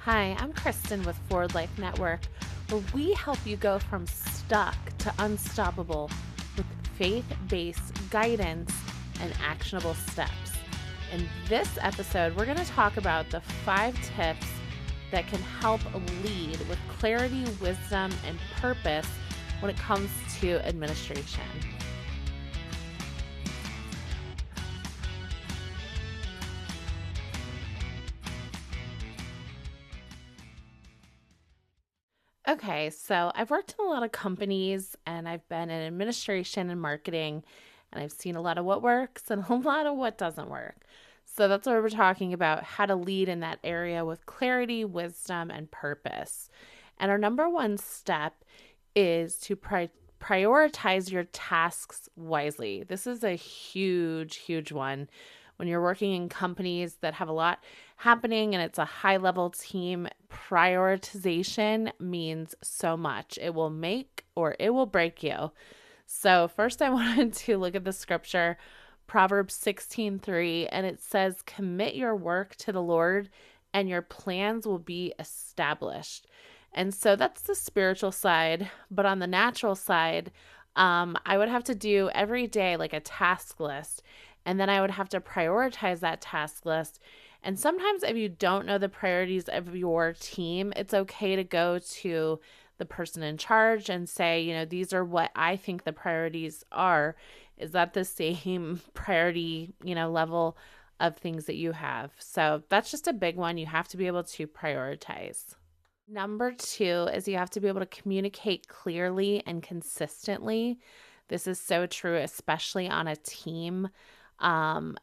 Hi, I'm Kristen with Forward Life Network, where we help you go from stuck to unstoppable with faith-based guidance and actionable steps. In this episode, we're going to talk about the 5 tips that can help lead with clarity, wisdom, and purpose when it comes to administration. Okay, so I've worked in a lot of companies and I've been in administration and marketing, and I've seen a lot of what works and a lot of what doesn't work. So that's why we're talking about how to lead in that area with clarity, wisdom, and purpose. And our number one step is to prioritize your tasks wisely. This is a huge, huge one. When you're working in companies that have a lot happening and it's a high level team, prioritization means so much. It will make or it will break you. So, first, I wanted to look at the scripture, Proverbs 16:3, and it says, "Commit your work to the Lord, and your plans will be established." And so that's the spiritual side. But on the natural side, I would have to do every day like a task list. And then I would have to prioritize that task list. And sometimes, if you don't know the priorities of your team, it's okay to go to the person in charge and say, these are what I think the priorities are. Is that the same priority, level of things that you have? So that's just a big one. You have to be able to prioritize. Number 2 is you have to be able to communicate clearly and consistently. This is so true, especially on a team.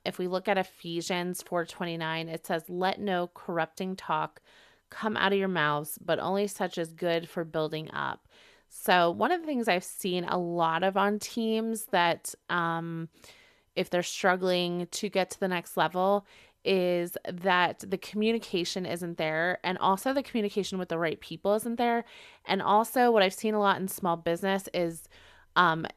If we look at Ephesians 4:29, it says, "Let no corrupting talk come out of your mouths, but only such as good for building up." So one of the things I've seen a lot of on teams that if they're struggling to get to the next level is that the communication isn't there, and also the communication with the right people isn't there. And also what I've seen a lot in small business is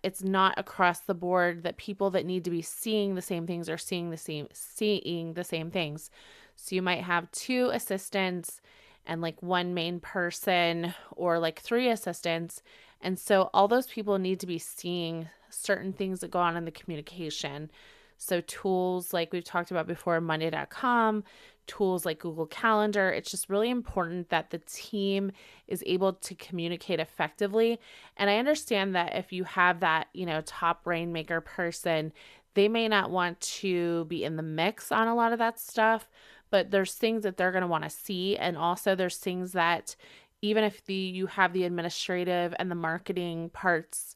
it's not across the board that people that need to be seeing the same things are seeing the same things. So you might have 2 assistants and like 1 main person, or like 3 assistants. And so all those people need to be seeing certain things that go on in the communication. So tools like we've talked about before, Monday.com, tools like Google Calendar. It's just really important that the team is able to communicate effectively. And I understand that if you have that, top rainmaker person, they may not want to be in the mix on a lot of that stuff, but there's things that they're going to want to see. And also there's things that even if you have the administrative and the marketing parts,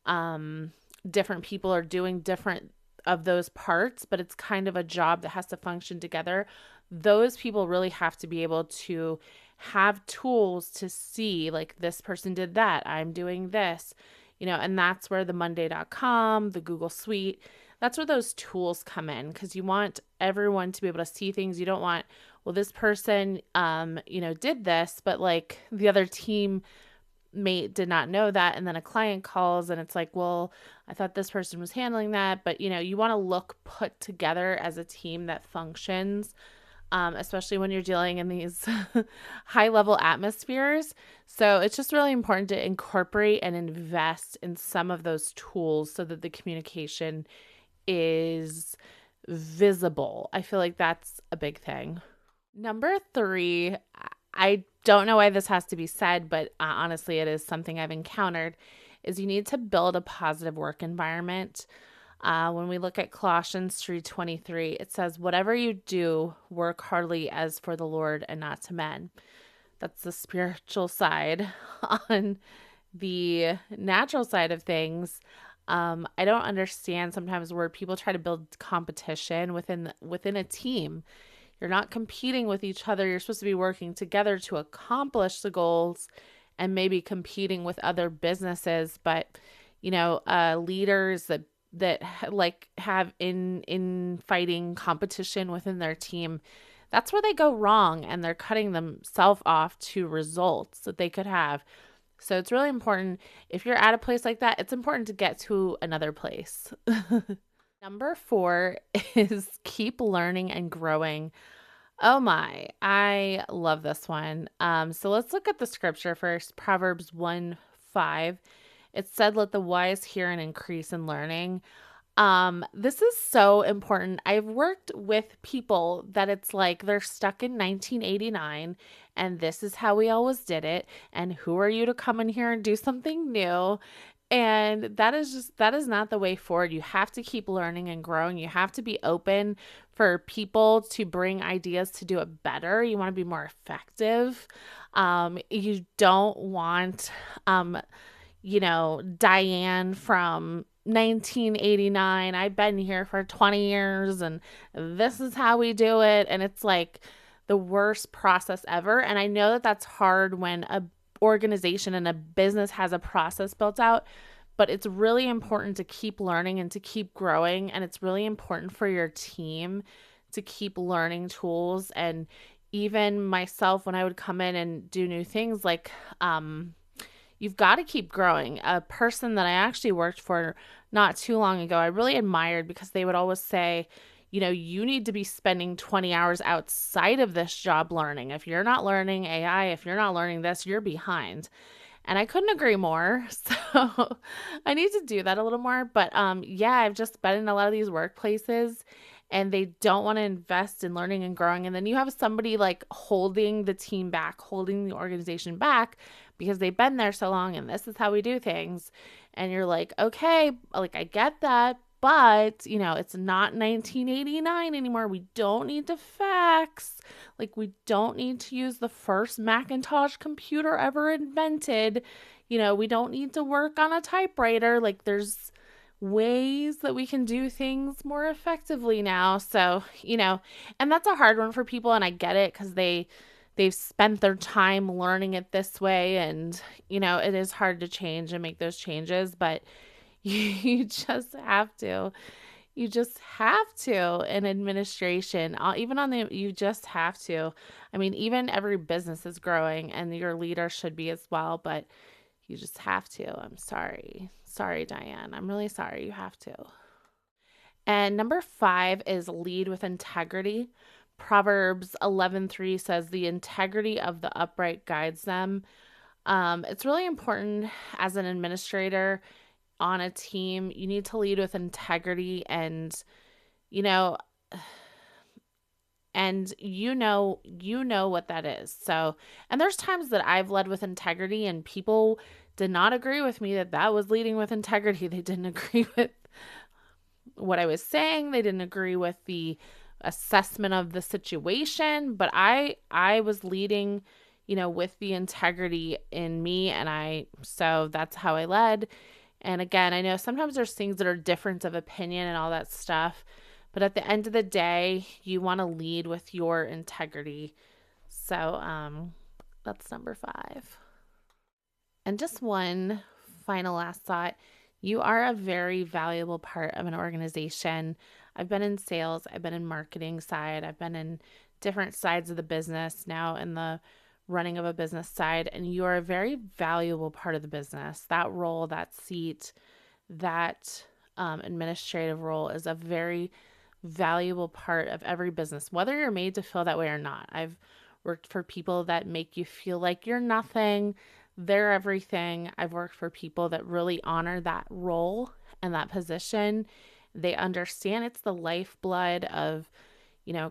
different people are doing different of those parts, but it's kind of a job that has to function together. Those people really have to be able to have tools to see, like, this person did that, I'm doing this, and that's where the Monday.com, the Google Suite, that's where those tools come in, because you want everyone to be able to see things. You don't want, well, this person, did this, but like the other team mate did not know that, and then a client calls and it's like, well, I thought this person was handling that. But you want to look put together as a team that functions, especially when you're dealing in these high level atmospheres. So it's just really important to incorporate and invest in some of those tools so that the communication is visible. I feel like that's a big thing. Number 3, I don't know why this has to be said, but honestly, it is something I've encountered, is you need to build a positive work environment. When we look at Colossians 3:23, it says, "Whatever you do, work heartily as for the Lord and not to men." That's the spiritual side. On the natural side of things, I don't understand sometimes where people try to build competition within a team. You're not competing with each other. You're supposed to be working together to accomplish the goals, and maybe competing with other businesses. But, leaders that like have in fighting competition within their team, that's where they go wrong, and they're cutting themselves off to results that they could have. So it's really important, if you're at a place like that, it's important to get to another place. Number 4 is keep learning and growing. Oh my, I love this one. So let's look at the scripture first. Proverbs 1:5. It said, "Let the wise hear and increase in learning." This is so important. I've worked with people that it's like they're stuck in 1989 and this is how we always did it. And who are you to come in here and do something new? And that is not the way forward. You have to keep learning and growing. You have to be open for people to bring ideas to do it better. You want to be more effective. You don't want, Diane from 1989. I've been here for 20 years and this is how we do it. And it's like the worst process ever. And I know that that's hard when a organization and a business has a process built out, but it's really important to keep learning and to keep growing. And it's really important for your team to keep learning tools. And even myself, when I would come in and do new things, like, you've got to keep growing. A person that I actually worked for not too long ago, I really admired because they would always say, you need to be spending 20 hours outside of this job learning. If you're not learning AI, if you're not learning this, you're behind. And I couldn't agree more. So I need to do that a little more. But yeah, I've just been in a lot of these workplaces and they don't want to invest in learning and growing. And then you have somebody like holding the team back, holding the organization back because they've been there so long and this is how we do things. And you're like, okay, like I get that, but it's not 1989 anymore. We don't need to fax. Like we don't need to use the first Macintosh computer ever invented. We don't need to work on a typewriter. Like there's ways that we can do things more effectively now. So, and that's a hard one for people and I get it cuz they've spent their time learning it this way and it is hard to change and make those changes, but you just have to. You just have to in administration, even on you just have to. I mean, even every business is growing and your leader should be as well, but you just have to. I'm sorry. Sorry, Diane. I'm really sorry. You have to. And number 5 is lead with integrity. Proverbs 11:3 says the integrity of the upright guides them. It's really important as an administrator on a team. You need to lead with integrity and you know what that is. So, and there's times that I've led with integrity and people did not agree with me that was leading with integrity. They didn't agree with what I was saying. They didn't agree with the assessment of the situation, but I was leading, with the integrity in me and so that's how I led. And again, I know sometimes there's things that are difference of opinion and all that stuff, but at the end of the day, you want to lead with your integrity. So that's number 5. And just one final last thought. You are a very valuable part of an organization. I've been in sales, I've been in marketing side, I've been in different sides of the business, now in the running of a business side, and you are a very valuable part of the business. That role, that seat, that administrative role is a very valuable part of every business, whether you're made to feel that way or not. I've worked for people that make you feel like you're nothing, they're everything. I've worked for people that really honor that role and that position. They understand it's the lifeblood of,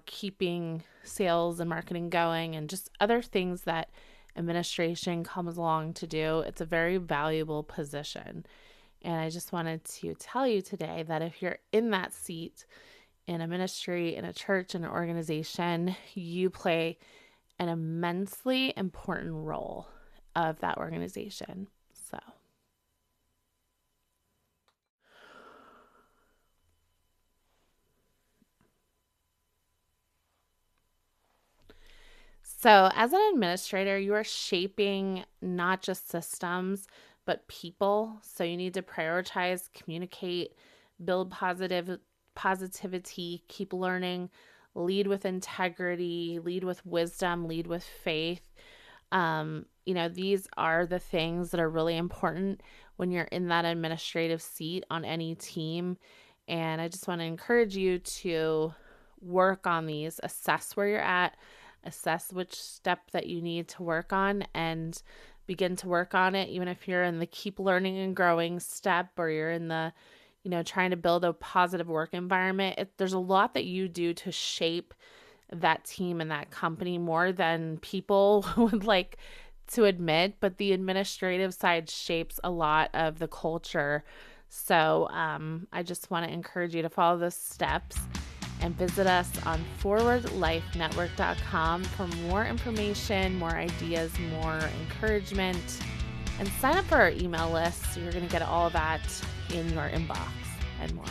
keeping sales and marketing going and just other things that administration comes along to do. It's a very valuable position. And I just wanted to tell you today that if you're in that seat in a ministry, in a church, in an organization, you play an immensely important role of that organization. So, as an administrator, you are shaping not just systems, but people. So, you need to prioritize, communicate, build positivity, keep learning, lead with integrity, lead with wisdom, lead with faith. These are the things that are really important when you're in that administrative seat on any team. And I just want to encourage you to work on these, assess where you're at, assess which step that you need to work on, and begin to work on it. Even if you're in the keep learning and growing step, or you're in the, trying to build a positive work environment, there's a lot that you do to shape that team and that company more than people would like to admit. But the administrative side shapes a lot of the culture. So I just want to encourage you to follow those steps and visit us on forwardlifenetwork.com for more information, more ideas, more encouragement, and sign up for our email list. So you're going to get all of that in your inbox and more.